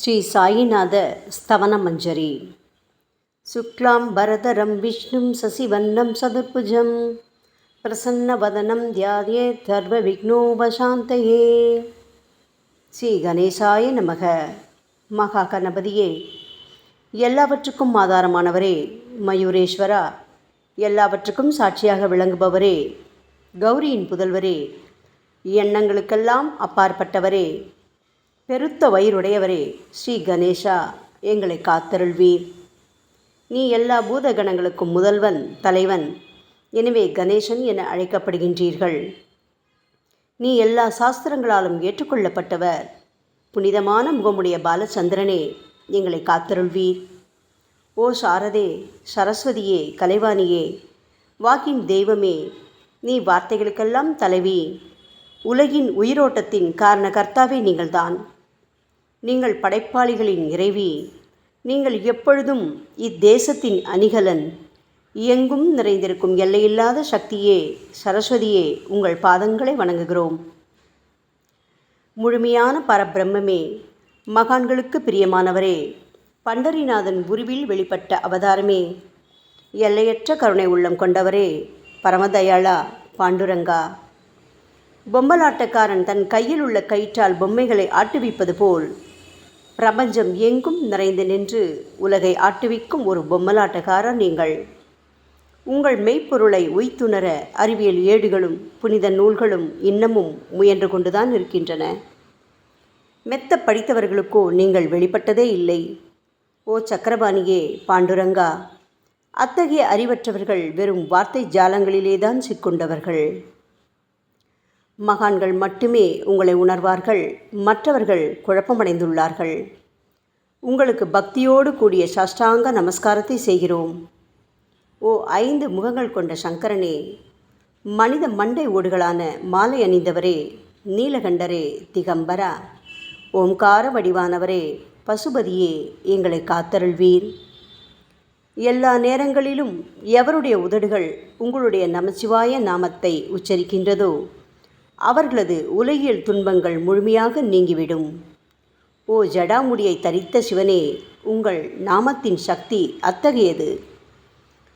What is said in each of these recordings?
ஸ்ரீ சாயிநாத ஸ்தவனமஞ்சரி. சுக்லாம் பரதரம் விஷ்ணும் சசிவன்னம் சதுர்புஜம் பிரசன்னவதனம் தியாயேத் சர்வ விக்னோபசாந்தயே. ஸ்ரீ கணேசாய நமக. மகா கணபதியே, எல்லாவற்றுக்கும் ஆதாரமானவரே, மயூரேஸ்வரா, எல்லாவற்றுக்கும் சாட்சியாக விளங்குபவரே, கௌரியின் புதல்வரே, எண்ணங்களுக்கெல்லாம் அப்பாற்பட்டவரே, பெருத்த வயிறுடையவரே, ஸ்ரீ கணேசா, எங்களை காத்தருள்வீர். நீ எல்லா பூதகணங்களுக்கும் முதல்வன், தலைவன். எனவே கணேசன் என அழைக்கப்படுகின்றீர்கள். நீ எல்லா சாஸ்திரங்களாலும் ஏற்றுக்கொள்ளப்பட்டவர். புனிதமான முகமுடைய பாலச்சந்திரனே, எங்களை காத்தருள்வீர். ஓ சாரதே, சரஸ்வதியே, கலைவாணியே, வாக்கின் தெய்வமே, நீ வார்த்தைகளுக்கெல்லாம் தலைவி. உலகின் உயிரோட்டத்தின் காரண கர்த்தாவே நீங்கள்தான். நீங்கள் படைப்பாளிகளின் இறைவி. நீங்கள் எப்பொழுதும் இத்தேசத்தின் அணிகலன். எங்கும் நிறைந்திருக்கும் எல்லையில்லாத சக்தியே, சரஸ்வதியே, உங்கள் பாதங்களை வணங்குகிறோம். முழுமையான பரபிரம்மே, மகான்களுக்கு பிரியமானவரே, பண்டரிநாதன் உருவில் வெளிப்பட்ட அவதாரமே, எல்லையற்ற கருணை உள்ளம் கொண்டவரே, பரமதயாளா, பாண்டுரங்கா. பொம்மலாட்டக்காரன் தன் கையில் உள்ள கயிற்றால் பொம்மைகளை ஆட்டுவிப்பது போல் பிரபஞ்சம் எங்கும் நிறைந்து நின்று உலகை ஆட்டுவிக்கும் ஒரு பொம்மலாட்டக்காரர் நீங்கள். உங்கள் மெய்ப்பொருளை உய்த்துணர அறிவியல் ஏடுகளும் புனித நூல்களும் இன்னமும் முயன்று கொண்டுதான் இருக்கின்றன. மெத்த படித்தவர்களுக்கோ நீங்கள் வெளிப்பட்டதே இல்லை. ஓ சக்கரபாணியே, பாண்டுரங்கா, அத்தகைய அறிவற்றவர்கள் வெறும் வார்த்தை ஜாலங்களிலேதான் சிக்கொண்டவர்கள். மகான்கள் மட்டுமே உங்களை உணர்வார்கள். மற்றவர்கள் குழப்பமடைந்துள்ளார்கள். உங்களுக்கு பக்தியோடு கூடிய சாஷ்டாங்க நமஸ்காரத்தை செய்கிறோம். ஓ 5 முகங்கள் கொண்ட சங்கரனே, மனித மண்டை ஓடுகளான மாலை அணிந்தவரே, நீலகண்டரே, திகம்பரா, ஓம்கார வடிவானவரே, பசுபதியே, எங்களை காத்தருள்வீர். எல்லா நேரங்களிலும் எவருடைய உதடுகள் உங்களுடைய நமச்சிவாய நாமத்தை உச்சரிக்கின்றதோ அவர்களது உலகியல் துன்பங்கள் முழுமையாக நீங்கிவிடும். ஓ ஜடாமுடியை தரித்த சிவனே, உங்கள் நாமத்தின் சக்தி அத்தகையது.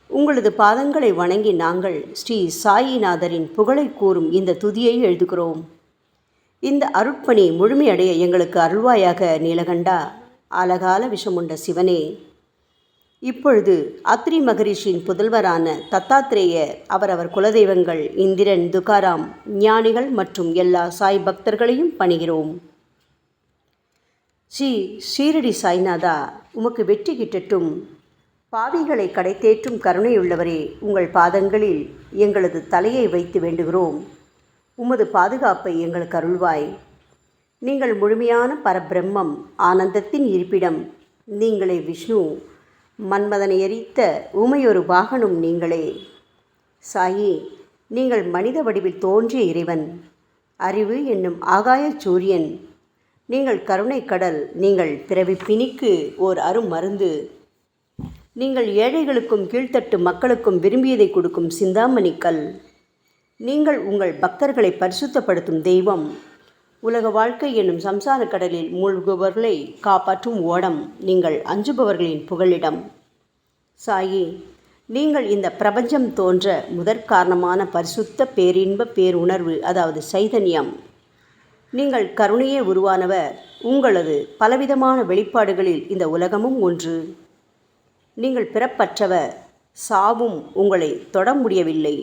உங்களது பாதங்களை வணங்கி நாங்கள் ஸ்ரீ சாயிநாதரின் புகழை கூறும் இந்த துதியை எழுதுகிறோம். இந்த அருட்பணி முழுமையடைய எங்களுக்கு அருள்வாயாக நீலகண்டா, ஆலகால விஷமுண்ட சிவனே. இப்பொழுது அத்ரி மகரிஷியின் புதல்வரான தத்தாத்ரேயர், அவரவர் குலதெய்வங்கள் இந்திரன், துகாராம், ஞானிகள் மற்றும் எல்லா சாய் பக்தர்களையும் பணிகிறோம். ஸ்ரீ ஷீரடி சாய்நாதா, உமக்கு வெற்றி கிட்டட்டும். பாவிகளை கடைத்தேற்றும் கருணையுள்ளவரே, உங்கள் பாதங்களில் எங்களது தலையை வைத்து வேண்டுகிறோம். உமது பாதுகாப்பை எங்களுக்கு அருள்வாய். நீங்கள் முழுமையான பரபிரம்மம், ஆனந்தத்தின் இருப்பிடம். நீங்களே விஷ்ணு. மன்மதனை எரித்த ஊமையொரு வாகனும் நீங்களே. சாயி, நீங்கள் மனித வடிவில் தோன்றிய இறைவன். அறிவு என்னும் ஆகாய சூரியன். நீங்கள் கருணை கடல். நீங்கள் பிறவி பிணிக்கு ஓர் அருமருந்து. நீங்கள் ஏழைகளுக்கும் கீழ்த்தட்டு மக்களுக்கும் விரும்பியதை கொடுக்கும் சிந்தாமணிக்கல். நீங்கள் உங்கள் பக்தர்களை பரிசுத்தப்படுத்தும் தெய்வம். உலக வாழ்க்கை என்னும் சம்சார கடலில் மூழ்குபவர்களை காப்பாற்றும் ஓடம். நீங்கள் அஞ்சுபவர்களின் புகலிடம். சாயி, நீங்கள் இந்த பிரபஞ்சம் தோன்ற முதற்காரணமான பரிசுத்த பேரின்ப பேருணர்வு, அதாவது சைதன்யம். நீங்கள் கருணையே உருவானவர். உங்களது பலவிதமான வெளிப்பாடுகளில் இந்த உலகமும் ஒன்று. நீங்கள் பிறப்பற்றவர். சாவும் உங்களை தொட முடியவில்லை.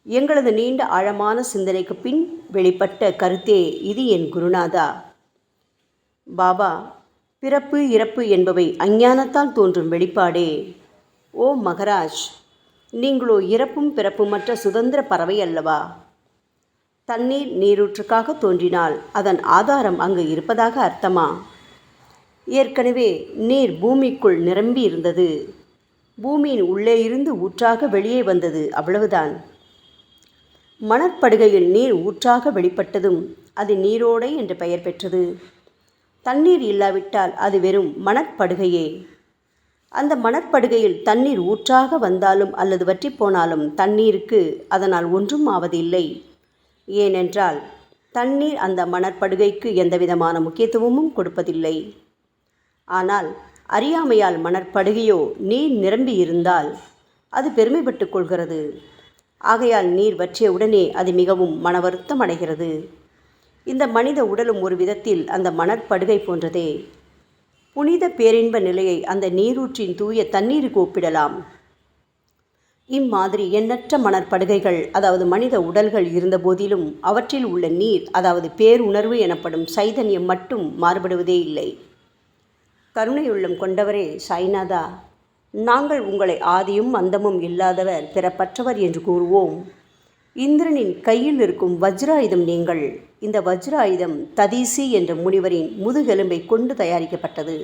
எங்களது நீண்ட ஆழமான சிந்தனைக்கு பின் வெளிப்பட்ட கருத்தே இது என் குருநாதா. பாபா, பிறப்பு இறப்பு என்பவை அஞ்ஞானத்தால் தோன்றும் வெளிப்பாடே. ஓ மகராஜ், நீங்களோ இறப்பும் பிறப்புமற்ற சுதந்திர பறவை அல்லவா? தண்ணீர் நீரூற்றுக்காக தோன்றினால் அதன் ஆதாரம் அங்கு இருப்பதாக அர்த்தமா? ஏற்கனவே நீர் பூமிக்குள் நிரம்பி இருந்தது. பூமியின் உள்ளே இருந்து ஊற்றாக வெளியே வந்தது, அவ்வளவுதான். மணற்படுகையில் நீர் ஊற்றாக வெளிப்பட்டதும் அது நீரோடை என்று பெயர் பெற்றது. தண்ணீர் இல்லாவிட்டால் அது வெறும் மணற்படுகையே. அந்த மணற்படுகையில் தண்ணீர் ஊற்றாக வந்தாலும் அல்லது வற்றி போனாலும் தண்ணீருக்கு அதனால் ஒன்றும் ஆவதில்லை. ஏனென்றால் தண்ணீர் அந்த மணற்படுகைக்கு எந்தவிதமான முக்கியத்துவமும் கொடுப்பதில்லை. ஆனால் அறியாமையால் மணற்படுகையோ நீர் நிரம்பி இருந்தால் அது பெருமைப்பட்டு கொள்கிறது. ஆகையால் நீர் வற்றிய உடனே அது மிகவும் மனவருத்தம் அடைகிறது. இந்த மனித உடலும் ஒரு விதத்தில் அந்த மணற்படுகை போன்றதே. புனித பேரின்ப நிலையை அந்த நீரூற்றின் தூய தண்ணீருக்கு ஒப்பிடலாம். இம்மாதிரி எண்ணற்ற மணற்படுகைகள், அதாவது மனித உடல்கள் இருந்த போதிலும் அவற்றில் உள்ள நீர், அதாவது பேருணர்வு எனப்படும் சைதன்யம் மட்டும் மாறுபடுவதே இல்லை. கருணையுள்ளம் கொண்டவரே சாய்நாதா, நாங்கள் உங்களை ஆதியும் அந்தமும் இல்லாதவர், பிறப்பற்றவர் என்று கூறுவோம். இந்திரனின் கையில் இருக்கும் வஜ்ராயுதம் நீங்கள். இந்த வஜ்ராயுதம் ததீசி என்ற முனிவரின் முதுகெலும்பை கொண்டு தயாரிக்கப்பட்டது.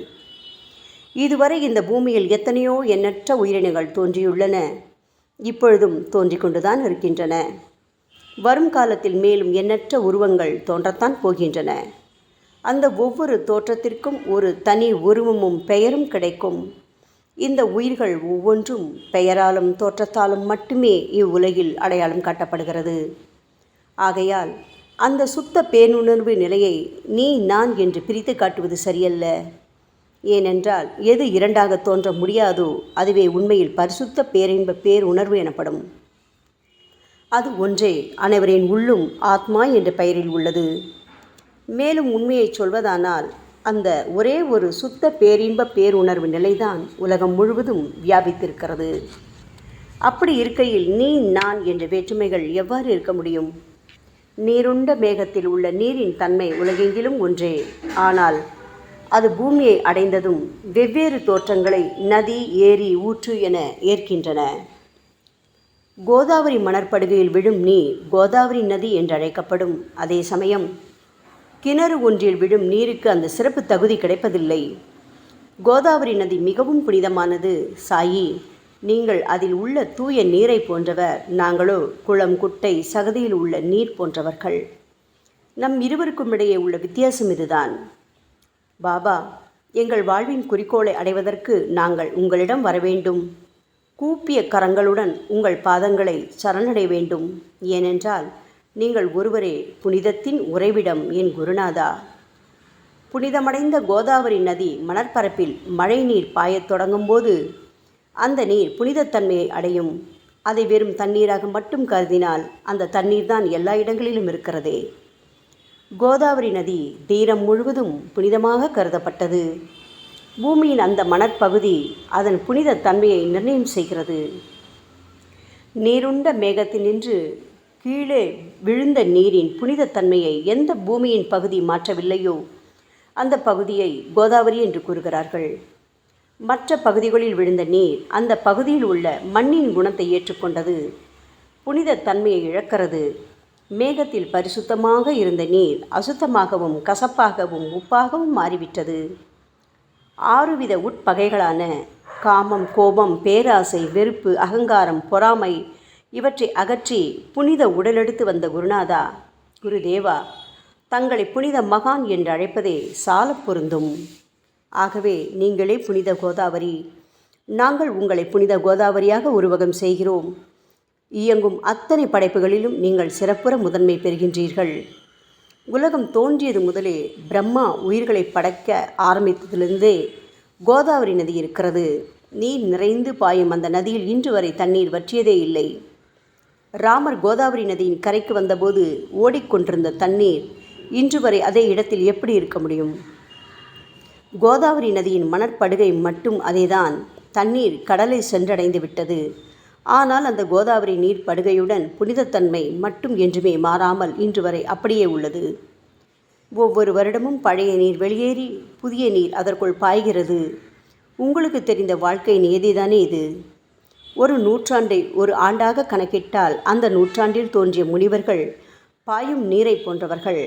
இதுவரை இந்த பூமியில் எத்தனையோ எண்ணற்ற உயிரினங்கள் தோன்றியுள்ளன, இப்பொழுதும் தோன்றிக் கொண்டுதான் இருக்கின்றன. வரும் காலத்தில் மேலும் எண்ணற்ற உருவங்கள் தோன்றத்தான் போகின்றன. அந்த ஒவ்வொரு தோற்றத்திற்கும் ஒரு தனி உருவமும் பெயரும் கிடைக்கும். இந்த உயிர்கள் ஒவ்வொன்றும் பெயராலும் தோற்றத்தாலும் மட்டுமே இவ்வுலகில் அடையாளம் காட்டப்படுகிறது. ஆகையால் அந்த சுத்த பேருணர்வு நிலையை நீ நான் என்று பிரித்து காட்டுவது சரியல்ல. ஏனென்றால் எது இரண்டாக தோன்ற முடியாதோ அதுவே உண்மையில் பரிசுத்த பேரின்ப பேருணர்வு எனப்படும். அது ஒன்றே அனைவரின் உள்ளும் ஆத்மா என்ற பெயரில் உள்ளது. மேலும் உண்மையை சொல்வதானால் அந்த ஒரே ஒரு சுத்த பேரின்ப பேருணர்வு நிலைதான் உலகம் முழுவதும் வியாபித்திருக்கிறது. அப்படி இருக்கையில் நீ நான் என்ற வேற்றுமைகள் எவ்வாறு இருக்க முடியும்? நீருண்ட மேகத்தில் உள்ள நீரின் தன்மை உலகெங்கிலும் ஒன்றே. ஆனால் அது பூமியை அடைந்ததும் வெவ்வேறு தோற்றங்களை நதி, ஏரி, ஊற்று என ஏற்கின்றன. கோதாவரி மணற்படுகையில் விழும் நீர் கோதாவரி நதி என்றழைக்கப்படும். அதே சமயம் கிணறு ஒன்றில் விழும் நீருக்கு அந்த சிறப்பு தகுதி கிடைப்பதில்லை. கோதாவரி நதி மிகவும் புனிதமானது. சாயி, நீங்கள் அதில் உள்ள தூய நீரை போன்றவர், நாங்களோ குளம், குட்டை, சகதியில் உள்ள நீர் போன்றவர்கள். நம் இருவருக்கும் இடையே உள்ள வித்தியாசம் இதுதான். பாபா, எங்கள் வாழ்வின் குறிக்கோளை அடைவதற்கு நாங்கள் உங்களிடம் வரவேண்டும். கூப்பிய கரங்களுடன் உங்கள் பாதங்களை சரணடைய வேண்டும். ஏனென்றால் நீங்கள் ஒருவரே புனிதத்தின் உறைவிடம் என் குருநாதா. புனிதமடைந்த கோதாவரி நதி மணற்பரப்பில் மழை நீர் பாயத் தொடங்கும் போது அந்த நீர் புனிதத்தன்மையை அடையும். அதை வெறும் தண்ணீராக மட்டும் கருதினால் அந்த தண்ணீர் தான் எல்லா இடங்களிலும் இருக்கிறதே. கோதாவரி நதி தீரம் முழுவதும் புனிதமாக கருதப்பட்டது. பூமியின் அந்த மணற்பகுதி அதன் புனித தன்மையை நிர்ணயம் செய்கிறது. நீருண்ட மேகத்தினின்று கீழே விழுந்த நீரின் புனிதத்தன்மையை எந்த பூமியின் பகுதி மாற்றவில்லையோ அந்த பகுதியை கோதாவரி என்று கூறுகிறார்கள். மற்ற பகுதிகளில் விழுந்த நீர் அந்த பகுதியில் உள்ள மண்ணின் குணத்தை ஏற்றுக்கொண்டது, புனித தன்மையை இழக்கிறது. மேகத்தில் பரிசுத்தமாக இருந்த நீர் அசுத்தமாகவும் கசப்பாகவும் உப்பாகவும் மாறிவிட்டது. 6 வித உட்பகைகளான காமம், கோபம், பேராசை, வெறுப்பு, அகங்காரம், பொறாமை இவற்றை அகற்றி புனித உடலெடுத்து வந்த குருநாதா, குருதேவா, தங்களை புனித மகான் என்று அழைப்பதே சால பொருந்தும். ஆகவே நீங்களே புனித கோதாவரி. நாங்கள் உங்களை புனித கோதாவரியாக உருவகம் செய்கிறோம். இயங்கும் அத்தனை படைப்புகளிலும் நீங்கள் சிறப்புற முதன்மை பெறுகின்றீர்கள். உலகம் தோன்றியது முதலே பிரம்மா உயிர்களை படைக்க ஆரம்பித்ததிலிருந்தே கோதாவரி நதி இருக்கிறது. நீர் நிறைந்து பாயும் அந்த நதியில் இன்று வரை தண்ணீர் வற்றியதே இல்லை. ராமர் கோதாவரி நதியின் கரைக்கு வந்தபோது ஓடிக்கொண்டிருந்த தண்ணீர் இன்று வரை அதே இடத்தில் எப்படி இருக்க முடியும்? கோதாவரி நதியின் மணற்படுகை மட்டும் அதேதான். தண்ணீர் கடலை சென்றடைந்து விட்டது. ஆனால் அந்த கோதாவரி நீர் படுகையுடன் புனிதத்தன்மை மட்டும் என்றுமே மாறாமல் இன்று வரை அப்படியே உள்ளது. ஒவ்வொரு வருடமும் பழைய நீர் வெளியேறி புதிய நீர் அதற்குள் பாய்கிறது. உங்களுக்கு தெரிந்த வாழ்க்கை நியதிதானே இது. ஒரு நூற்றாண்டை ஒரு ஆண்டாக கணக்கிட்டால் அந்த நூற்றாண்டில் தோன்றிய முனிவர்கள் பாயும் நீரை போன்றவர்கள்.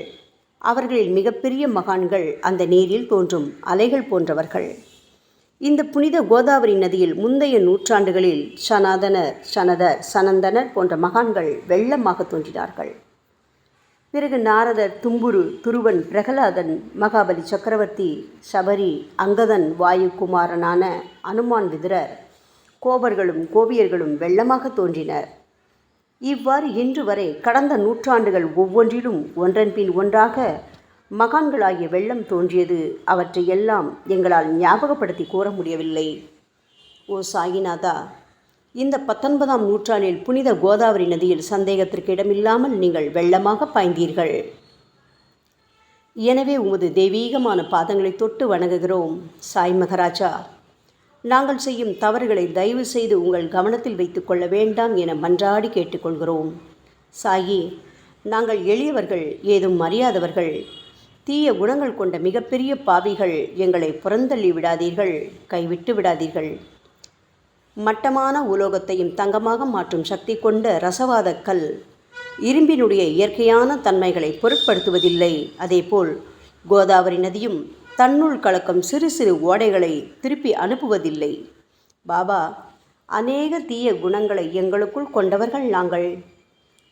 அவர்களில் மிகப்பெரிய மகான்கள் அந்த நீரில் தோன்றும் அலைகள் போன்றவர்கள். இந்த புனித கோதாவரி நதியில் முந்தைய நூற்றாண்டுகளில் சனாதனர், சனதர், சனந்தனர் போன்ற மகான்கள் வெள்ளமாக தோன்றினார்கள். பிறகு நாரதர், தும்புரு, துருவன், பிரகலாதன், மகாபலி சக்கரவர்த்தி, சபரி, அங்கதன், வாயுகுமாரனான அனுமான், விதுரர், கோபர்களும் கோபியர்களும் வெள்ளமாக தோன்றினர். இவ்வாறு இன்று வரை கடந்த நூற்றாண்டுகள் ஒவ்வொன்றிலும் ஒன்றன் பின் ஒன்றாக மகான்களாகிய வெள்ளம் தோன்றியது. அவற்றை எல்லாம் எங்களால் ஞாபகப்படுத்தி கூற முடியவில்லை. ஓ சாயிநாதா, இந்த 19ஆம் நூற்றாண்டில் புனித கோதாவரி நதியில் சந்தேகத்திற்கு இடமில்லாமல் நீங்கள் வெள்ளமாக பாய்ந்தீர்கள். எனவே உமது தெய்வீகமான பாதங்களை தொட்டு வணங்குகிறோம். சாய் மகராஜா, நாங்கள் செய்யும் தவறுகளை தயவு செய்து உங்கள் கவனத்தில் வைத்து கொள்ள வேண்டாம் என மன்றாடி கேட்டுக்கொள்கிறோம். சாயி, நாங்கள் எளியவர்கள், ஏதும் அறியாதவர்கள், தீய குணங்கள் கொண்ட மிகப்பெரிய பாவிகள். எங்களை புறந்தள்ளி விடாதீர்கள், கைவிட்டு விடாதீர்கள். மட்டமான உலோகத்தையும் தங்கமாக மாற்றும் சக்தி கொண்ட ரசவாத கல் இரும்பினுடைய இயற்கையான தன்மைகளை பொருட்படுத்துவதில்லை. அதேபோல் கோதாவரி நதியும் தன்னுள் கலக்கும் சிறு சிறு ஓடைகளை திருப்பி அனுப்புவதில்லை. பாபா, அநேக தீய குணங்களை எங்களுக்குள் கொண்டவர்கள் நாங்கள்.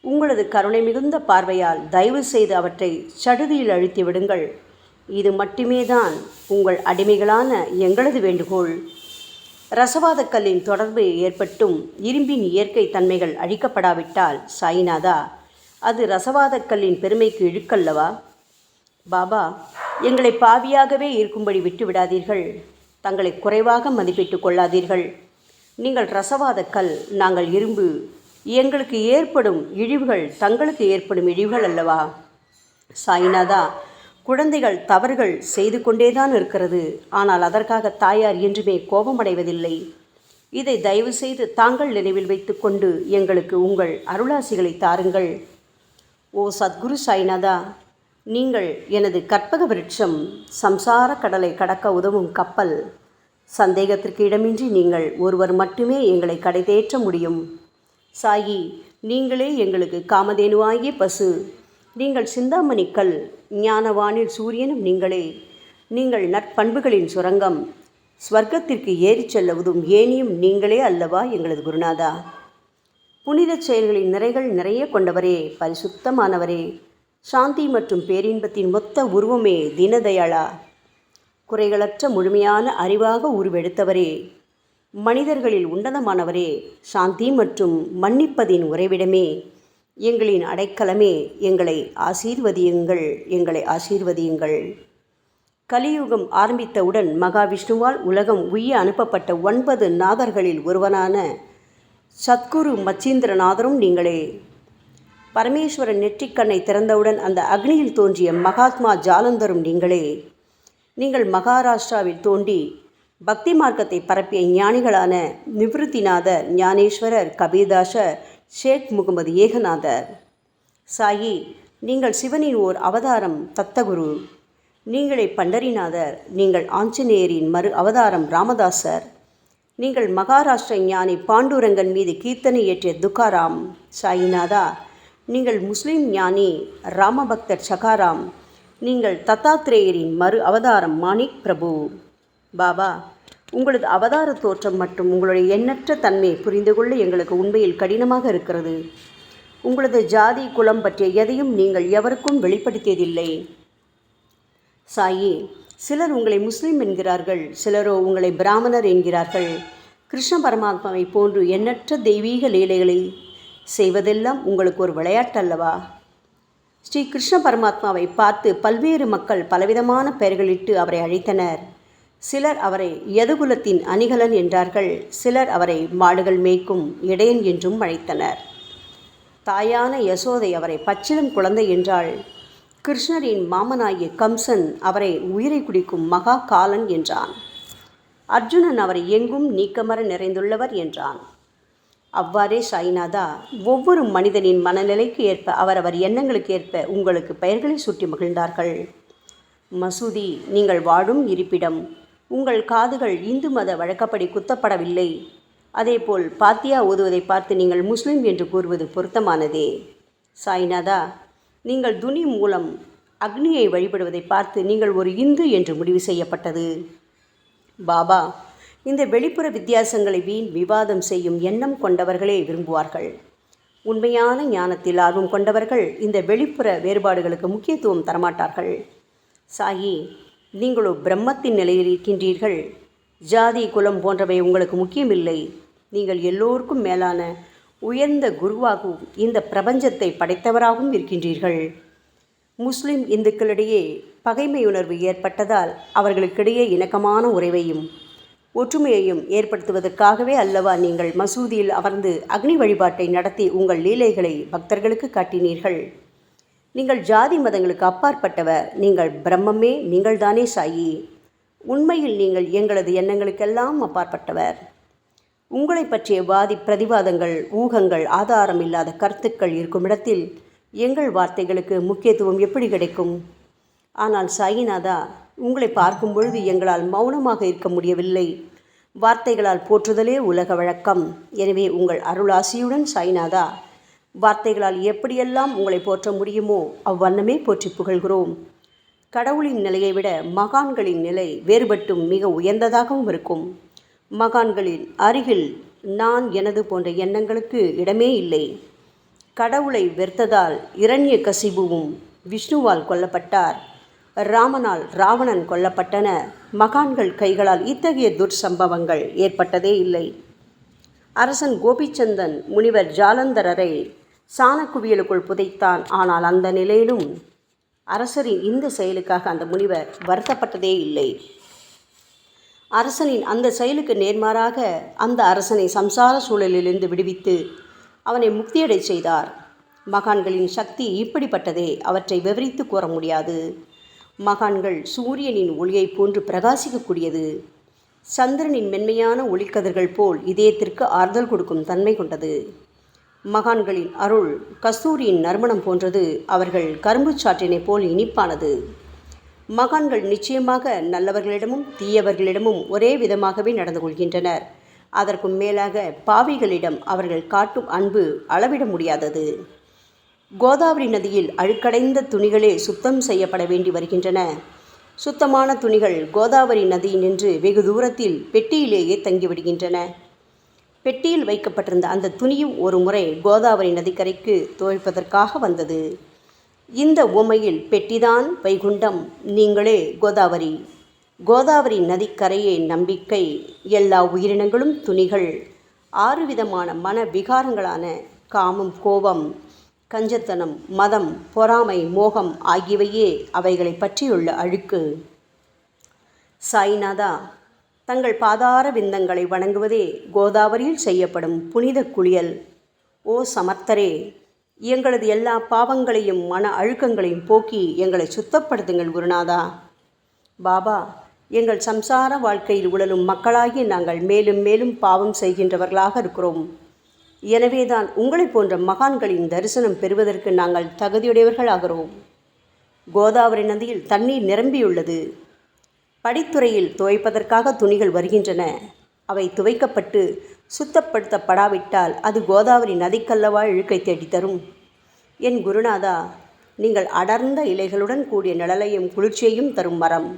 உங்களது கருணை மிகுந்த பார்வையால் தயவு செய்து அவற்றை சடுதியில் அழித்து விடுங்கள். இது மட்டுமே தான் உங்கள் அடிமைகளான எங்களது வேண்டுகோள். ரசவாத கல்லின் தொடர்பு ஏற்பட்டும் இரும்பின் இயற்கை தன்மைகள் அழிக்கப்படாவிட்டால் சாயிநாதா, அது ரசவாத கல்லின் பெருமைக்கு இழுக்கல்லவா? பாபா, எங்களை பாவியாகவே இருக்கும்படி விட்டுவிடாதீர்கள். தங்களை குறைவாக மதிப்பிட்டு கொள்ளாதீர்கள். நீங்கள் ரசவாத கல், நாங்கள் இரும்பு. எங்களுக்கு ஏற்படும் இழிவுகள் தங்களுக்கு ஏற்படும் இழிவுகள் அல்லவா? சாயிநாதா, குழந்தைகள் தவறுகள் செய்து கொண்டேதான் இருக்கிறது. ஆனால் அதற்காக தாயார் என்றுமே கோபமடைவதில்லை. இதை தயவு செய்து தாங்கள் நினைவில் வைத்து கொண்டு எங்களுக்கு உங்கள் அருளாசிகளை தாருங்கள். ஓ சத்குரு சாய்நாதா, நீங்கள் எனது கற்பக விருட்சம், சம்சார கடலை கடக்க உதவும் கப்பல். சந்தேகத்திற்கு இடமின்றி நீங்கள் ஒருவர் மட்டுமே எங்களை கடைதேற்ற முடியும். சாயி, நீங்களே எங்களுக்கு காமதேனுவாகிய பசு. நீங்கள் சிந்தாமணி கல், ஞானவானில் சூரியனும் நீங்களே. நீங்கள் நற்பண்புகளின் சுரங்கம், ஸ்வர்க்கத்திற்கு ஏறிச் செல்லவதும் ஏனியும் நீங்களே அல்லவா எங்களது குருநாதா? புனித செயல்களின் நிறைகள் நிறைய கொண்டவரே, பரிசுத்தமானவரே, சாந்தி மற்றும் பேரின்பத்தின் மொத்த உருவமே தீனதயாளா, குறைகளற்ற முழுமையான அறிவாக உருவெடுத்தவரே, மனிதர்களில் உன்னதமானவரே, சாந்தி மற்றும் மன்னிப்பதின் உறைவிடமே, எங்களின் அடைக்கலமே, எங்களை ஆசீர்வதியுங்கள், எங்களை ஆசீர்வதியுங்கள். கலியுகம் ஆரம்பித்தவுடன் மகாவிஷ்ணுவால் உலகம் உய்ய அனுப்பப்பட்ட 9 நாதர்களில் ஒருவனான சத்குரு மச்சீந்திரநாதரும் நீங்களே. பரமேஸ்வரன் நெற்றிக்கண்ணை திறந்தவுடன் அந்த அக்னியில் தோன்றிய மகாத்மா ஜாலந்தரும் நீங்களே. நீங்கள் மகாராஷ்டிராவில் தோன்றி பக்தி மார்க்கத்தை பரப்பிய ஞானிகளான நிவிருத்திநாதர், ஞானேஸ்வரர், கபீர்தாசர், ஷேக் முகமது ஏகநாதர். சாயி, நீங்கள் சிவனின் ஓர் அவதாரம், தத்தகுரு. நீங்களே பண்டரிநாதர். நீங்கள் ஆஞ்சநேயரின் மறு அவதாரம் ராமதாசர். நீங்கள் மகாராஷ்டிர ஞானி பாண்டுரங்கன் மீது கீர்த்தனை இயற்றிய துக்காராம். சாயிநாதா, நீங்கள் முஸ்லிம் ஞானி ராமபக்தர் சகாராம். நீங்கள் தத்தாத்ரேயரின் மறு அவதாரம் மாணிக் பிரபு. பாபா, உங்களது அவதார தோற்றம் மற்றும் உங்களுடைய எண்ணற்ற தன்மை புரிந்து கொள்ள எங்களுக்கு உண்மையில் கடினமாக இருக்கிறது. உங்களது ஜாதி குலம் பற்றிய எதையும் நீங்கள் எவருக்கும் வெளிப்படுத்தியதில்லை. சாயி, சிலர் உங்களை முஸ்லீம் என்கிறார்கள், சிலரோ உங்களை பிராமணர் என்கிறார்கள். கிருஷ்ண பரமாத்மாவை போன்று எண்ணற்ற தெய்வீக லீலைகளை செய்வதெல்லாம் உங்களுக்கு ஒரு விளையாட்டல்லவா? ஸ்ரீ கிருஷ்ண பரமாத்மாவை பார்த்து பல்வேறு மக்கள் பலவிதமான பெயர்களிட்டு அவரை அழைத்தனர். சிலர் அவரை யதுகுலத்தின் அணிகலன் என்றார்கள். சிலர் அவரை மாடுகள் மேய்க்கும் இடையன் என்றும் அழைத்தனர். தாயான யசோதை அவரை பச்சிளம் குழந்தை என்றாள். கிருஷ்ணரின் மாமனாகிய கம்சன் அவரை உயிரை குடிக்கும் மகா காலன் என்றான். அர்ஜுனன் அவரை எங்கும் நீக்கமர நிறைந்துள்ளவர் என்றான். அவ்வாறே சாய்நாதா, ஒவ்வொரு மனிதனின் மனநிலைக்கு ஏற்ப அவரவர் எண்ணங்களுக்கு ஏற்ப உங்களுக்கு பெயர்களை சூட்டி மகிழ்ந்தார்கள். மசூதி, நீங்கள் வாழும் இருப்பிடம். உங்கள் காதுகள் இந்து மத வழக்கப்படி குத்தப்படவில்லை. அதேபோல் பாத்தியா ஓதுவதை பார்த்து நீங்கள் முஸ்லிம் என்று கூறுவது பொருத்தமானதே. சாய்நாதா, நீங்கள் துனி மூலம் அக்னியை வழிபடுவதை பார்த்து நீங்கள் ஒரு இந்து என்று முடிவு செய்யப்பட்டது. பாபா, இந்த வெளிப்புற வித்தியாசங்களை வீண் விவாதம் செய்யும் எண்ணம் கொண்டவர்களே விரும்புவார்கள். உண்மையான ஞானத்தில் ஆர்வம் கொண்டவர்கள் இந்த வெளிப்புற வேறுபாடுகளுக்கு முக்கியத்துவம் தரமாட்டார்கள். சாயி, நீங்களோ பிரம்மத்தின் நிலையில் இருக்கின்றீர்கள். ஜாதி குலம் போன்றவை உங்களுக்கு முக்கியமில்லை. நீங்கள் எல்லோருக்கும் மேலான உயர்ந்த குருவாகவும் இந்த பிரபஞ்சத்தை படைத்தவராகவும் இருக்கின்றீர்கள். முஸ்லிம் இந்துக்களிடையே பகைமையுணர்வு ஏற்பட்டதால் அவர்களுக்கிடையே இணக்கமான உறவையும் ஒற்றுமையையும் ஏற்படுத்துவதற்காகவே அல்லவா நீங்கள் மசூதியில் அமர்ந்து அக்னி வழிபாட்டை நடத்தி உங்கள் லீலைகளை பக்தர்களுக்கு காட்டினீர்கள். நீங்கள் ஜாதி மதங்களுக்கு அப்பாற்பட்டவர். நீங்கள் பிரம்மமே, நீங்கள்தானே சாயி. உண்மையில் நீங்கள் எங்களது எண்ணங்களுக்கெல்லாம் அப்பாற்பட்டவர். உங்களை பற்றிய வாதி பிரதிவாதங்கள், ஊகங்கள், ஆதாரம் இல்லாத கருத்துக்கள் இருக்கும் இடத்தில் எங்கள் வார்த்தைகளுக்கு முக்கியத்துவம் எப்படி கிடைக்கும்? ஆனால் சாயிநாதா, உங்களை பார்க்கும் பொழுது எங்களால் மௌனமாக இருக்க முடியவில்லை. வார்த்தைகளால் போற்றுதலே உலக வழக்கம். எனவே உங்கள் அருளாசியுடன் சாயிநாதா, வார்த்தைகளால் எப்படியெல்லாம் உங்களை போற்ற முடியுமோ அவ்வண்ணமே போற்றி புகழ்கிறோம். கடவுளின் நிலையை விட மகான்களின் நிலை வேறுபட்டும் மிக உயர்ந்ததாகவும் இருக்கும். மகான்களின் அருகில் நான் எனது போன்ற எண்ணங்களுக்கு இடமே இல்லை. கடவுளை வெறுத்ததால் இரண்யகசிபுவும் விஷ்ணுவால் கொல்லப்பட்டார். ராமனால் ராவணன் கொல்லப்பட்டன. மகான்கள் கைகளால் இத்தகைய துர்சம்பவங்கள் ஏற்பட்டதே இல்லை. அரசன் கோபிச்சந்தன் முனிவர் ஜாலந்தரரை சாணக்குவியலுக்குள் புதைத்தான். ஆனால் அந்த நிலையிலும் அரசரின் இந்த செயலுக்காக அந்த முனிவர் வருத்தப்பட்டதே இல்லை. அரசனின் அந்த செயலுக்கு நேர்மாறாக அந்த அரசனை சம்சார சூழலிலிருந்து விடுவித்து அவனை முக்தியடை செய்தார். மகான்களின் சக்தி இப்படிப்பட்டதே. அவற்றை விவரித்து கூற முடியாது. மகான்கள் சூரியனின் ஒளியை போன்று பிரகாசிக்கக்கூடியது. சந்திரனின் மென்மையான ஒளிக்கதிர்கள் போல் இதயத்திற்கு ஆறுதல் கொடுக்கும் தன்மை கொண்டது. மகான்களின் அருள் கஸ்தூரியின் நறுமணம் போன்றது. அவர்கள் கரும்பு சாற்றினை போல் இனிப்பானது. மகான்கள் நிச்சயமாக நல்லவர்களிடமும் தீயவர்களிடமும் ஒரே விதமாகவே நடந்து கொள்கின்றனர். அதற்கும் மேலாக பாவிகளிடம் அவர்கள் காட்டும் அன்பு அளவிட முடியாதது. கோதாவரி நதியில் அழுக்கடைந்த துணிகளே சுத்தம் செய்யப்பட வேண்டி வருகின்றன. சுத்தமான துணிகள் கோதாவரி நதியினின்று வெகு தூரத்தில் பெட்டியிலேயே தங்கிவிடுகின்றன. பெட்டியில் வைக்கப்பட்டிருந்த அந்த துணியும் ஒரு முறை கோதாவரி நதிக்கரைக்கு துவைப்பதற்காக வந்தது. இந்த உவமையில் பெட்டிதான் வைகுண்டம், நீங்களே கோதாவரி. கோதாவரி நதிக்கரையே நம்பிக்கை. எல்லா உயிரினங்களும் துணிகள். 6 விதமான மன விகாரங்களான காமம், கோபம், கஞ்சத்தனம், மதம், பொறாமை, மோகம் ஆகியவையே அவைகளை பற்றியுள்ள அழுக்கு. சாய்நாதா, தங்கள் பாதார விந்தங்களை வணங்குவதே கோதாவரியில் செய்யப்படும் புனித குளியல். ஓ சமர்த்தரே, எங்களது எல்லா பாவங்களையும் மன அழுக்கங்களையும் போக்கி எங்களை சுத்தப்படுத்துங்கள் குருநாதா. பாபா, எங்கள் சம்சார வாழ்க்கையில் உழலும் மக்களாகி நாங்கள் மேலும் மேலும் பாவம் செய்கின்றவர்களாக இருக்கிறோம். எனவேதான் உங்களை போன்ற மகான்களின் தரிசனம் பெறுவதற்கு நாங்கள் தகுதியுடையவர்களாகிறோம். கோதாவரி நதியில் தண்ணீர் நிரம்பியுள்ளது. படித்துறையில் துவைப்பதற்காக துணிகள் வருகின்றன. அவை துவைக்கப்பட்டு சுத்தப்படுத்தப்படாவிட்டால் அது கோதாவரி நதிக்கல்லவா இழுக்கை தேடித்தரும். என் குருநாதா, நீங்கள் அடர்ந்த இலைகளுடன் கூடிய நிழலையும் குளிர்ச்சியையும் தரும் மரம்.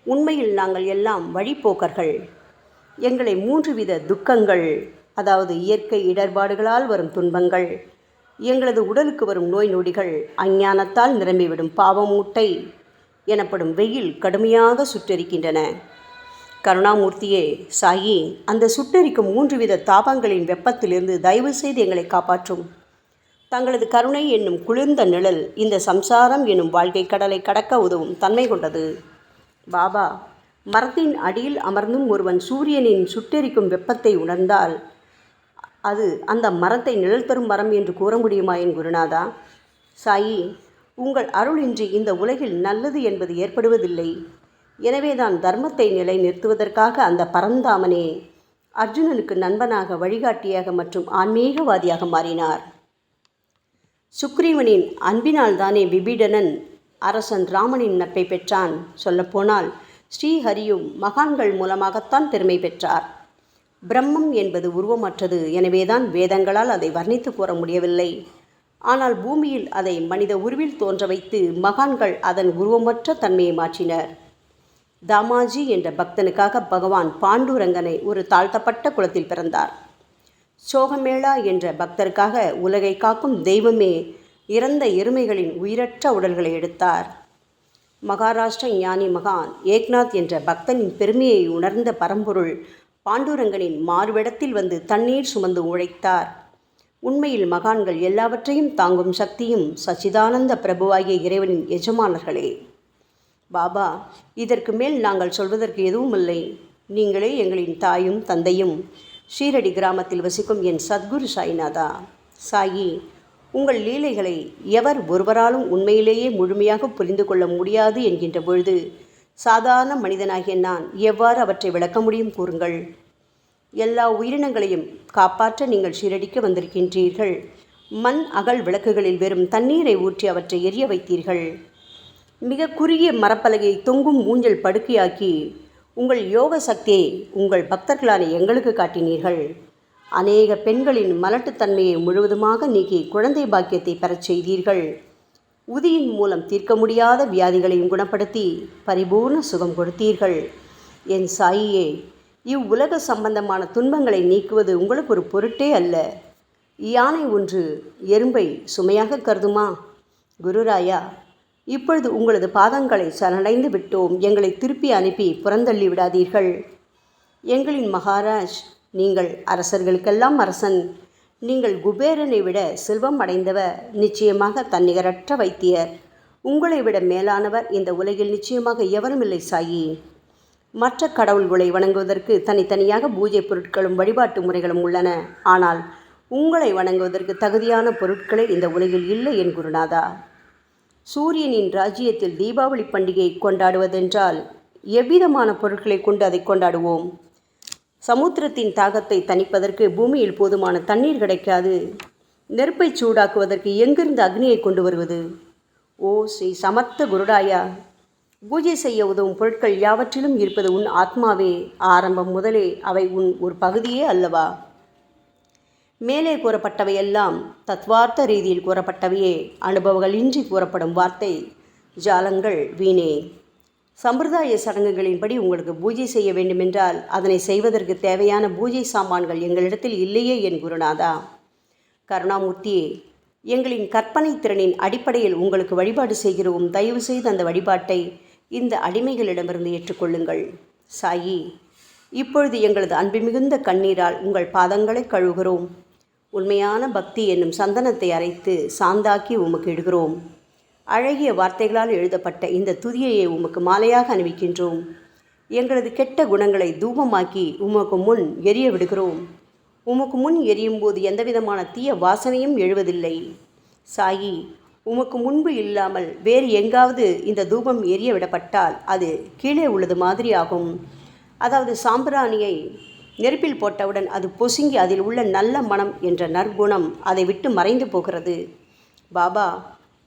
உண்மையில் நாங்கள் எல்லாம் வழிப்போக்கர்கள். எங்களை 3 வித துக்கங்கள், அதாவது இயற்கை இடர்பாடுகளால் வரும் துன்பங்கள், எங்களது உடலுக்கு வரும் நோய் நொடிகள், அஞ்ஞானத்தால் நிரம்பிவிடும் பாவமூட்டை எனப்படும் வெயில் கடுமையாக சுட்டெரிக்கின்றன. கருணாமூர்த்தியே, சாயி, அந்த சுட்டெரிக்கும் 3 வித தாபங்களின் வெப்பத்திலிருந்து தயவு செய்து எங்களை காப்பாற்றும். தங்களது கருணை என்னும் குளிர்ந்த நிழல் இந்த சம்சாரம் என்னும் வாழ்க்கை கடலை கடக்க உதவும் தன்மை கொண்டது. பாபா, மரத்தின் அடியில் அமர்ந்தும் ஒருவன் சூரியனின் சுட்டெரிக்கும் வெப்பத்தை உணர்ந்தால் அது அந்த மரத்தை நிழல் தரும் மரம் என்று கூற முடியுமா என் குருநாதா? சாயி, உங்கள் அருளின்றி இந்த உலகில் நல்லது என்பது ஏற்படுவதில்லை. எனவேதான் தர்மத்தை நிலை நிறுத்துவதற்காக அந்த பரந்தாமனே அர்ஜுனனுக்கு நண்பனாக, வழிகாட்டியாக மற்றும் ஆன்மீகவாதியாக மாறினார். சுக்ரீவனின் அன்பினால் தானே விபீடனன் அரசன் ராமனின் நட்பை பெற்றான். சொல்லப்போனால் ஸ்ரீஹரியும் மகான்கள் மூலமாகத்தான் பெருமை பெற்றார். பிரம்மம் என்பது உருவமற்றது. எனவேதான் வேதங்களால் அதை வர்ணித்து கூற முடியவில்லை. ஆனால் பூமியில் அதை மனித உருவில் தோன்ற வைத்து மகான்கள் அதன் உருவமற்ற தன்மையை மாற்றினர். தாமாஜி என்ற பக்தனுக்காக பகவான் பாண்டுரங்கனை ஒரு தாழ்த்தப்பட்ட குலத்தில் பிறந்தார். சோகமேளா என்ற பக்தருக்காக உலகை காக்கும் தெய்வமே இறந்த எருமைகளின் உயிரற்ற உடல்களை எடுத்தார். மகாராஷ்டிர ஞானி மகான் ஏக்நாத் என்ற பக்தனின் பெருமையை உணர்ந்த பரம்பொருள் பாண்டுரங்கனின் மாறுவிடத்தில் வந்து தண்ணீர் சுமந்து உழைத்தார். உண்மையில் மகான்கள் எல்லாவற்றையும் தாங்கும் சக்தியும் சச்சிதானந்த பிரபுவாகிய இறைவனின் எஜமானர்களே. பாபா, இதற்கு மேல் நாங்கள் சொல்வதற்கு எதுவும் இல்லை. நீங்களே எங்களின் தாயும் தந்தையும். ஷீரடி கிராமத்தில் வசிக்கும் என் சத்குரு சாய்நாதா. சாயி, உங்கள் லீலைகளை எவர் ஒருவராலும் உண்மையிலேயே முழுமையாக புரிந்து கொள்ள முடியாது என்கின்ற பொழுது சாதாரண மனிதனாகிய நான் எவ்வாறு அவற்றை விளக்க முடியும் கூறுங்கள். எல்லா உயிரினங்களையும் காப்பாற்ற நீங்கள் ஷீரடிக்கு வந்திருக்கின்றீர்கள். மண் அகல் விளக்குகளில் வெறும் தண்ணீரை ஊற்றி அவற்றை எரிய வைத்தீர்கள். மிக குறுகிய மரப்பலகையை தொங்கும் ஊஞ்சல் படுக்கையாக்கி உங்கள் யோக சக்தியை உங்கள் பக்தர்களான எங்களுக்கு காட்டினீர்கள். அநேக பெண்களின் மலட்டுத்தன்மையை முழுவதுமாக நீக்கி குழந்தை பாக்கியத்தை பெறச் செய்தீர்கள். உதியின் மூலம் தீர்க்க முடியாத வியாதிகளையும் குணப்படுத்தி பரிபூர்ண சுகம் கொடுத்தீர்கள். என் சாயியே, இவ்வுலக சம்பந்தமான துன்பங்களை நீக்குவது உங்களுக்கு ஒரு பொருட்டே அல்ல. யானை ஒன்று எறும்பை சுமையாக கருதுமா? குருராயா, இப்பொழுது உங்களது பாதங்களை சரணடைந்து விட்டோம். எங்களை திருப்பி அனுப்பி புறந்தள்ளி விடாதீர்கள். எங்களின் மகாராஜ், நீங்கள் அரசர்களுக்கெல்லாம் அரசன். நீங்கள் குபேரனை விட செல்வம் அடைந்தவர். நிச்சயமாக தன்னிகரற்ற வைத்தியர். உங்களை விட மேலானவர் இந்த உலகில் நிச்சயமாக எவரும் இல்லை சாயி. மற்ற கடவுள்களை வணங்குவதற்கு தனித்தனியாக பூஜை பொருட்களும் வழிபாட்டு முறைகளும் உள்ளன. ஆனால் உங்களை வணங்குவதற்கு தகுதியான பொருட்களே இந்த உலகில் இல்லை என் குருநாதா. சூரியனின் ராஜ்யத்தில் தீபாவளி பண்டிகையை கொண்டாடுவதென்றால் எவ்விதமான பொருட்களை கொண்டு அதை கொண்டாடுவோம்? சமுத்திரத்தின் தாகத்தை தணிப்பதற்கு பூமியில் போதுமான தண்ணீர் கிடைக்காது. நெருப்பை சூடாக்குவதற்கு எங்கிருந்து அக்னியை கொண்டு வருவது? ஓ ஸ்ரீ சமர்த்த குருடாயா, பூஜை செய்ய உதவும் பொருட்கள் யாவற்றிலும் இருப்பது உன் ஆத்மாவே. ஆரம்பம் முதலே அவை உன் ஒரு பகுதியே அல்லவா? மேலே கூறப்பட்டவையெல்லாம் தத்வார்த்த ரீதியில் கூறப்பட்டவையே. அனுபவங்களின்றி கூறப்படும் வார்த்தை ஜாலங்கள் வீணே. சம்பிரதாய சடங்குகளின்படி உங்களுக்கு பூஜை செய்ய வேண்டுமென்றால் அதனை செய்வதற்கு தேவையான பூஜை சாமான்கள் எங்களிடத்தில் இல்லையே என் குருநாதா. கருணாமூர்த்தியே, எங்களின் கற்பனை திறனின் அடிப்படையில் உங்களுக்கு வழிபாடு செய்கிறோம். தயவு செய்து அந்த வழிபாட்டை இந்த அடிமைகளிடமிருந்து ஏற்றுக்கொள்ளுங்கள். சாயி, இப்பொழுது எங்களது அன்பு மிகுந்த கண்ணீரால் உங்கள் பாதங்களை கழுவுகிறோம். உண்மையான பக்தி என்னும் சந்தனத்தை அரைத்து சாந்தாக்கி உமக்கு இடுகிறோம். அழகிய வார்த்தைகளால் எழுதப்பட்ட இந்த துதியையை உமக்கு மாலையாக அணிவிக்கின்றோம். எங்களது கெட்ட குணங்களை தூபமாக்கி உமக்கு முன் எரிய விடுகிறோம். உமக்கு முன் எரியும் போது எந்தவிதமான தீய வாசனையும் எழுவதில்லை. சாயி, உமக்கு முன்பு இல்லாமல் வேறு எங்காவது இந்த தூபம் எரிய விடப்பட்டால் அது கீழே உள்ளது மாதிரி ஆகும். அதாவது சாம்பிராணியை நெருப்பில் போட்டவுடன் அது பொசுங்கி அதில் உள்ள நல்ல மனம் என்ற நற்குணம் அதை விட்டு மறைந்து போகிறது. பாபா,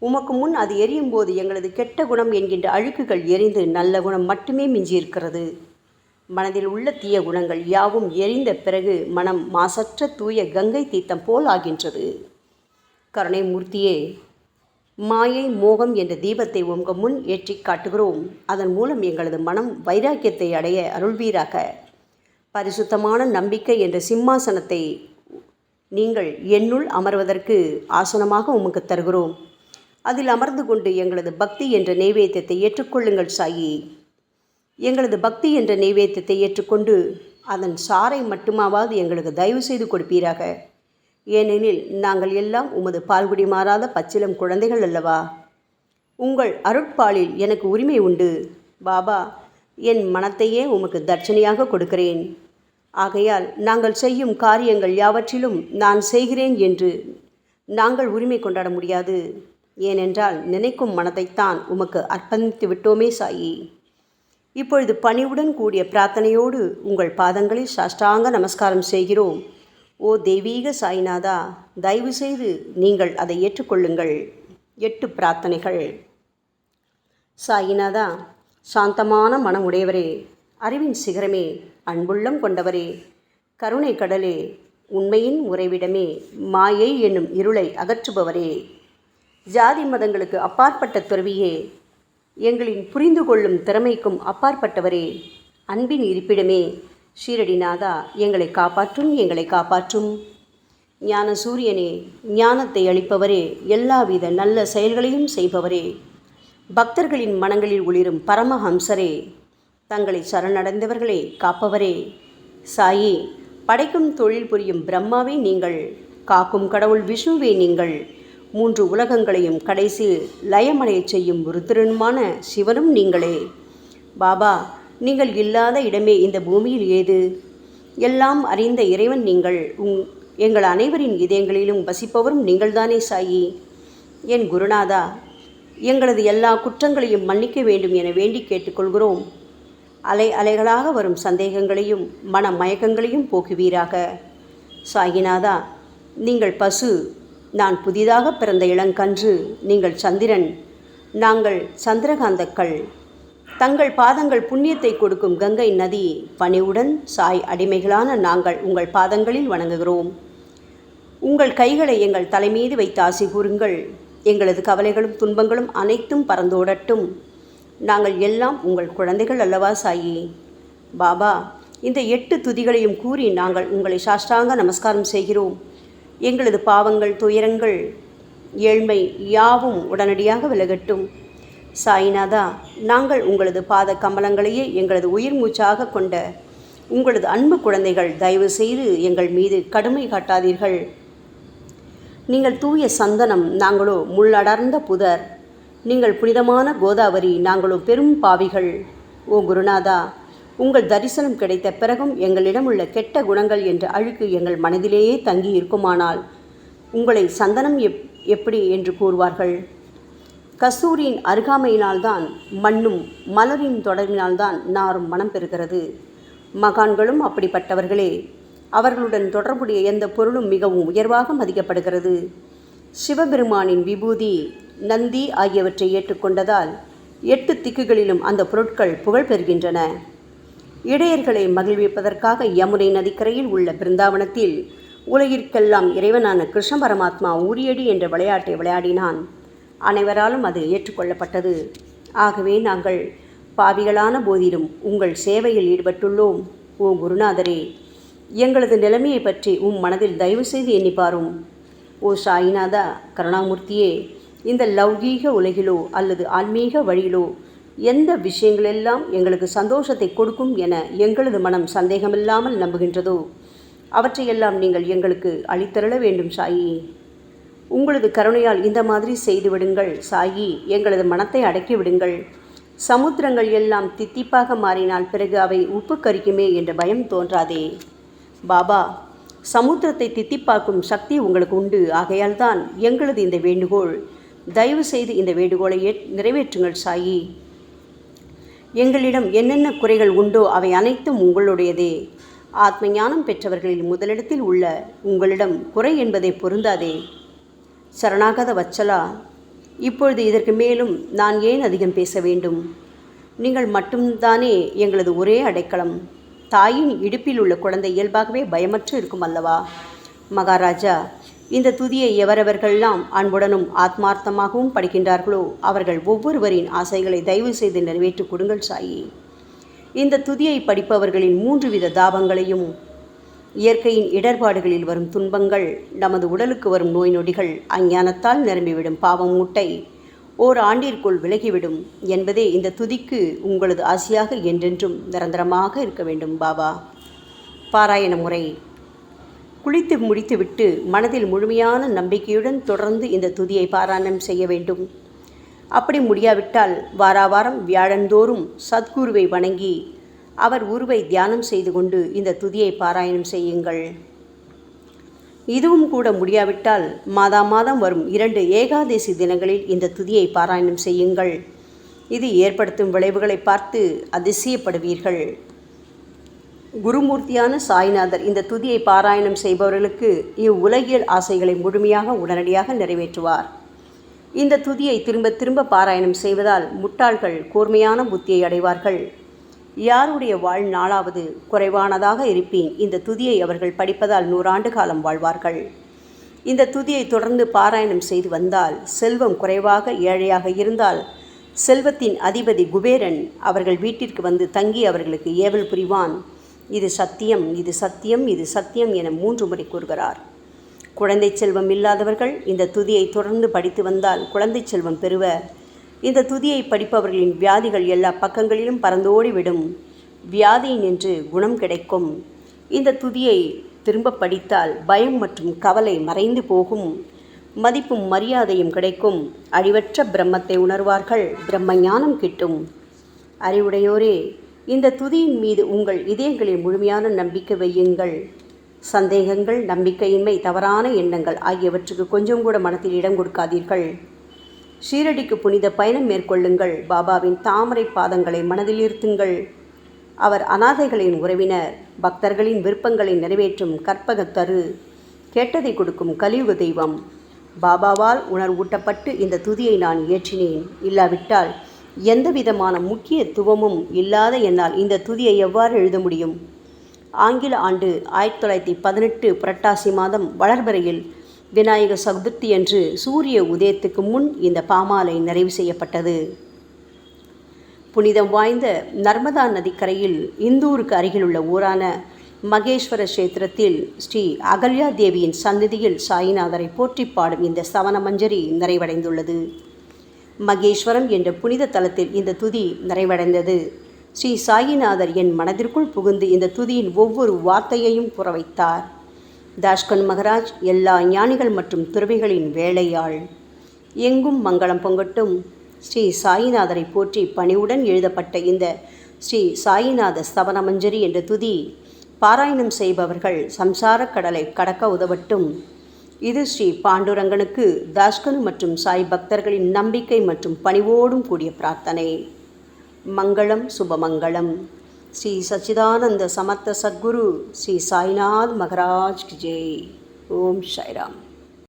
உமக்கு முன் அது எரியும் போது எங்களது கெட்ட குணம் என்கின்ற அழுக்குகள் எரிந்து நல்ல குணம் மட்டுமே மிஞ்சியிருக்கிறது. மனதில் உள்ள தீய குணங்கள் யாவும் எரிந்த பிறகு மனம் மாசற்ற தூய கங்கை தீர்த்தம் போல் ஆகின்றது. கருணை மூர்த்தியே, மாயை மோகம் என்ற தீபத்தை உங்கள் முன் ஏற்றி காட்டுகிறோம். அதன் மூலம் எங்களது மனம் வைராக்கியத்தை அடைய அருள்வீராக. பரிசுத்தமான நம்பிக்கை என்ற சிம்மாசனத்தை நீங்கள் என்னுள் அமர்வதற்கு ஆசனமாக உமக்கு தருகிறோம். அதில் அமர்ந்து கொண்டு எங்களது பக்தி என்ற நெய்வேத்தியத்தை ஏற்றுக்கொள்ளுங்கள் சாயி. எங்களது பக்தி என்ற நெய்வேத்தியத்தை ஏற்றுக்கொண்டு அதன் சாரை மட்டுமாவது எங்களுக்கு தயவு செய்து கொடுப்பீராக. ஏனெனில் நாங்கள் எல்லாம் உமது பால்குடி மாறாத பச்சிலம் குழந்தைகள் அல்லவா. உங்கள் அருட்பாலில் எனக்கு உரிமை உண்டு. பாபா, என் மனத்தையே உமக்கு தட்சணையாக கொடுக்கிறேன். ஆகையால் நாங்கள் செய்யும் காரியங்கள் யாவற்றிலும் நான் செய்கிறேன் என்று நாங்கள் உரிமை கொண்டாட முடியாது. ஏனென்றால் நினைக்கும் மனதைத்தான் உமக்கு அர்ப்பணித்து விட்டோமே சாயி. இப்பொழுது பணிவுடன் கூடிய பிரார்த்தனையோடு உங்கள் பாதங்களில் சாஷ்டாங்க நமஸ்காரம் செய்கிறோம். ஓ தெய்வீக சாய்நாதா, தயவு செய்து நீங்கள் அதை ஏற்றுக்கொள்ளுங்கள். 8 பிரார்த்தனைகள். சாய்நாதா, சாந்தமான மனம் உடையவரே, அறிவின் சிகரமே, அன்புள்ளம் கொண்டவரே, கருணை கடலே, உண்மையின் உறைவிடமே, மாயை என்னும் இருளை அகற்றுபவரே, ஜாதி மதங்களுக்கு அப்பாற்பட்ட துறவியே, எங்களின் புரிந்து கொள்ளும் திறமைக்கும் அப்பாற்பட்டவரே, அன்பின் இருப்பிடமே, ஷீரடிநாதா, எங்களை காப்பாற்றும், எங்களை காப்பாற்றும். ஞான சூரியனே, ஞானத்தை அளிப்பவரே, எல்லாவித நல்ல செயல்களையும் செய்பவரே, பக்தர்களின் மனங்களில் ஒளிரும் பரமஹம்சரே, தங்களை சரணடைந்தவர்களை காப்பவரே, சாயி, படைக்கும் தொழில் புரியும் பிரம்மாவே நீங்கள், காக்கும் கடவுள் விஷ்ணுவே நீங்கள். 3 உலகங்களையும் கடைசி லயமடையச் செய்யும் ருத்ரனுமான சிவனும் நீங்களே. பாபா, நீங்கள் இல்லாத இடமே இந்த பூமியில் ஏது? எல்லாம் அறிந்த இறைவன் நீங்கள். எங்கள் அனைவரின் இதயங்களிலும் வசிப்பவரும் நீங்கள்தானே சாயி. என் குருநாதா, எங்களது எல்லா குற்றங்களையும் மன்னிக்க வேண்டும் என வேண்டி கேட்டுக்கொள்கிறோம். அலை அலைகளாக வரும் சந்தேகங்களையும் மன மயக்கங்களையும் போக்குவீராக. சாயிநாதா, நீங்கள் பசு, நான் புதிதாக பிறந்த இளங்கன்று, நீங்கள் சந்திரன், நாங்கள் சந்திரகாந்தக்கள். தங்கள் பாதங்கள் புண்ணியத்தை கொடுக்கும் கங்கை நதி. பணிவுடன் சாய் அடிமைகளான நாங்கள் உங்கள் பாதங்களில் வணங்குகிறோம். உங்கள் கைகளை எங்கள் தலைமீது வைத்து ஆசி கூறுங்கள். எங்களது கவலைகளும் துன்பங்களும் அனைத்தும் பறந்தோடட்டும். நாங்கள் எல்லாம் உங்கள் குழந்தைகள் அல்லவா சாயி. பாபா, இந்த 8 துதிகளையும் கூறி நாங்கள் உங்களை சாஷ்டாங்க நமஸ்காரம் செய்கிறோம். எங்களது பாவங்கள், துயரங்கள், ஏழ்மை யாவும் உடனடியாக விலகட்டும். சாயிநாதா, நாங்கள் உங்களது பாத கமலங்களையே எங்களது உயிர் மூச்சாக கொண்ட உங்களது அன்பு குழந்தைகள். தயவு செய்து எங்கள் மீது கடுமை காட்டாதீர்கள். நீங்கள் தூய சந்தனம், நாங்களோ முள்ளடர்ந்த புதர். நீங்கள் புனிதமான கோதாவரி, நாங்களோ பெரும் பாவிகள். ஓ குருநாதா, உங்கள் தரிசனம் கிடைத்த பிறகும் எங்களிடம் உள்ள கெட்ட குணங்கள் என்ற அழுக்கு எங்கள் மனதிலேயே தங்கி இருக்குமானால் உங்களை சந்தனம் எப்படி என்று கூறுவார்கள்? கஸ்தூரியின் அருகாமையினால்தான் மண்ணும் மலரின் தொடர்பினால்தான் நாரும் மனம் பெறுகிறது. மகான்களும் அப்படிப்பட்டவர்களே. அவர்களுடன் தொடர்புடைய எந்த பொருளும் மிகவும் உயர்வாக மதிக்கப்படுகிறது. சிவபெருமானின் விபூதி, நந்தி ஆகியவற்றை ஏற்றுக்கொண்டதால் 8 திக்குகளிலும் அந்த பொருட்கள் புகழ் பெறுகின்றன. இடையர்களை மகிழ்விப்பதற்காக யமுனை நதிக்கரையில் உள்ள பிருந்தாவனத்தில் உலகிற்கெல்லாம் இறைவனான கிருஷ்ண பரமாத்மா ஊரியடி என்ற விளையாட்டை விளையாடினான். அனைவராலும் அது ஏற்றுக்கொள்ளப்பட்டது. ஆகவே நாங்கள் பாவிகளான போதிலும் உங்கள் சேவையில் ஈடுபட்டுள்ளோம். ஓ குருநாதரே, எங்களது நிலைமையை பற்றி மனதில் தயவு செய்து எண்ணிப்பாரும். ஓ சாயிநாதா கருணாமூர்த்தியே, இந்த லௌகீக உலகிலோ அல்லது ஆன்மீக வழியிலோ எந்த விஷயங்களெல்லாம் எங்களுக்கு சந்தோஷத்தை கொடுக்கும் என எங்களது மனம் சந்தேகமில்லாமல் நம்புகின்றதோ அவற்றையெல்லாம் நீங்கள் எங்களுக்கு அளித்தருள வேண்டும் சாயி. உங்களது கருணையால் இந்த மாதிரி செய்துவிடுங்கள் சாயி. எங்களது மனத்தை அடக்கி விடுங்கள். சமுத்திரங்கள் எல்லாம் தித்திப்பாக மாறினால் பிறகு அவை உப்பு கரிக்குமே என்ற பயம் தோன்றாதே. பாபா, சமுத்திரத்தை தித்திப்பாக்கும் சக்தி உங்களுக்கு உண்டு. ஆகையால் தான் எங்களது இந்த வேண்டுகோள். தயவு செய்து இந்த வேண்டுகோளை நிறைவேற்றுங்கள் சாயி. எங்களிடம் என்னென்ன குறைகள் உண்டோ அவை அனைத்தும் உங்களுடையதே. ஆத்ம ஞானம் பெற்றவர்களில் முதலிடத்தில் உள்ள உங்களிடம் குறை என்பதை பொருந்தாதே. சரணாகத வச்சலா, இப்பொழுது இதற்கு மேலும் நான் ஏன் அதிகம் பேச வேண்டும்? நீங்கள் மட்டும்தானே எங்களது ஒரே அடைக்கலம். தாயின் இடுப்பில் உள்ள குழந்தை இயல்பாகவே பயமற்று இருக்கும் அல்லவா? மகாராஜா, இந்த துதியை எவரவர்களெல்லாம் அன்புடனும் ஆத்மார்த்தமாகவும் படிக்கின்றார்களோ அவர்கள் ஒவ்வொருவரின் ஆசைகளை தயவு செய்து நிறைவேற்றி கொடுங்கள் சாயி. இந்த துதியை படிப்பவர்களின் 3 வித தாபங்களையும், இயற்கையின் இடர்பாடுகளில் வரும் துன்பங்கள், நமது உடலுக்கு வரும் நோய் நொடிகள், அஞ்ஞானத்தால் நிரம்பிவிடும் பாவம் மூட்டை ஓராண்டிற்குள் விலகிவிடும் என்பதே இந்த துதிக்கு உங்களது ஆசையாக என்றென்றும் நிரந்தரமாக இருக்க வேண்டும் பாபா. பாராயண முறை. குளித்து முடித்துவிட்டு மனதில் முழுமையான நம்பிக்கையுடன் தொடர்ந்து இந்த துதியை பாராயணம் செய்ய வேண்டும். அப்படி முடியாவிட்டால் வாராவாரம் வியாழந்தோறும் சத்குருவை வணங்கி அவர் உருவை தியானம் செய்து கொண்டு இந்த துதியை பாராயணம் செய்யுங்கள். இதுவும் கூட முடியாவிட்டால் மாதம் வரும் 2 ஏகாதசி தினங்களில் இந்த துதியை பாராயணம் செய்யுங்கள். இது ஏற்படுத்தும் விளைவுகளை பார்த்து அதிசயப்படுவீர்கள். குருமூர்த்தியான சாய்நாதர் இந்த துதியை பாராயணம் செய்பவர்களுக்கு இவ்வுலகியல் ஆசைகளை முழுமையாக உடனடியாக நிறைவேற்றுவார். இந்த துதியை திரும்ப திரும்ப பாராயணம் செய்வதால் முட்டாள்கள் கூர்மையான புத்தியை அடைவார்கள். யாருடைய வாழ்நாளாவது குறைவானதாக இருப்பேன் இந்த துதியை அவர்கள் படிப்பதால் 100 ஆண்டு காலம் வாழ்வார்கள். இந்த துதியை தொடர்ந்து பாராயணம் செய்து வந்தால் செல்வம் குறைவாக ஏழையாக இருந்தால் செல்வத்தின் அதிபதி குபேரன் அவர்கள் வீட்டிற்கு வந்து தங்கி அவர்களுக்கு ஏவல் புரிவான். இது சத்தியம், இது சத்தியம், இது சத்தியம் என 3 முறை கூறுகிறார். குழந்தை செல்வம் இல்லாதவர்கள் இந்த துதியை தொடர்ந்து படித்து வந்தால் குழந்தை செல்வம் பெறுவர். இந்த துதியை படிப்பவர்களின் வியாதிகள் எல்லா பக்கங்களிலும் பறந்தோடிவிடும். வியாதி நின்று குணம் கிடைக்கும். இந்த துதியை திரும்ப படித்தால் பயம் மற்றும் கவலை மறைந்து போகும். மதிப்பும் மரியாதையும் கிடைக்கும். அழிவற்ற பிரம்மத்தை உணர்வார்கள். பிரம்ம ஞானம் கிட்டும். அறிவுடையோரே, இந்த துதியின் மீது உங்கள் இதயங்களில் முழுமையான நம்பிக்கை வையுங்கள். சந்தேகங்கள், நம்பிக்கையின்மை, தவறான எண்ணங்கள் ஆகியவற்றுக்கு கொஞ்சம் கூட மனத்தில் இடம் கொடுக்காதீர்கள். ஷீரடிக்கு புனித பயணம் மேற்கொள்ளுங்கள். பாபாவின் தாமரை பாதங்களை மனதில் இருத்துங்கள். அவர் அனாதைகளின் உறவினர், பக்தர்களின் விருப்பங்களை நிறைவேற்றும் கற்பகத்தரு, கேட்டதை கொடுக்கும் கலியுக தெய்வம். பாபாவால் உணர்வூட்டப்பட்டு இந்த துதியை நான் இயற்றினேன். இல்லாவிட்டால் எந்த விதமான முக்கியத்துவமும் இல்லாத என்னால் இந்த துதியை எவ்வாறு எழுத முடியும்? ஆங்கில ஆண்டு 1918 புரட்டாசி மாதம் வளர்பிறையில் விநாயக சதுர்த்தி அன்று சூரிய உதயத்துக்கு முன் இந்த பாமாலை நிறைவு செய்யப்பட்டது. புனிதம் வாய்ந்த நர்மதா நதிக்கரையில் இந்தூருக்கு அருகிலுள்ள ஊரான மகேஸ்வர கஷேத்திரத்தில் ஸ்ரீ அகல்யா தேவியின் சந்நிதியில் சாயிநாதரை போற்றி பாடும் இந்த சவண மஞ்சரி நிறைவடைந்துள்ளது. மகேஸ்வரம் என்ற புனித தலத்தில் இந்த துதி நிறைவடைந்தது. ஸ்ரீ சாயிநாதர் என் மனதிற்குள் புகுந்து இந்த துதியின் ஒவ்வொரு வார்த்தையையும் புற வைத்தார். தாஷ்கன் மகராஜ் எல்லா ஞானிகள் மற்றும் துறவிகளின் வேலையாள். எங்கும் மங்களம் பொங்கட்டும். ஸ்ரீ சாயிநாதரை போற்றி பணிவுடன் எழுதப்பட்ட இந்த ஸ்ரீ சாயிநாத ஸ்தவன மஞ்சரி என்ற துதி பாராயணம் செய்பவர்கள் சம்சார கடலை கடக்க உதவட்டும். இது ஸ்ரீ பாண்டுரங்கனுக்கு தாஷ்கனு மற்றும் சாய் பக்தர்களின் நம்பிக்கை மற்றும் பணிவோடும் கூடிய பிரார்த்தனை. மங்களம், சுபமங்களம். ஸ்ரீ சச்சிதானந்த சமர்த்த சத்குரு ஸ்ரீ சாய்நாத் மகராஜ் கி ஜெய். ஓம் சாய்ராம்.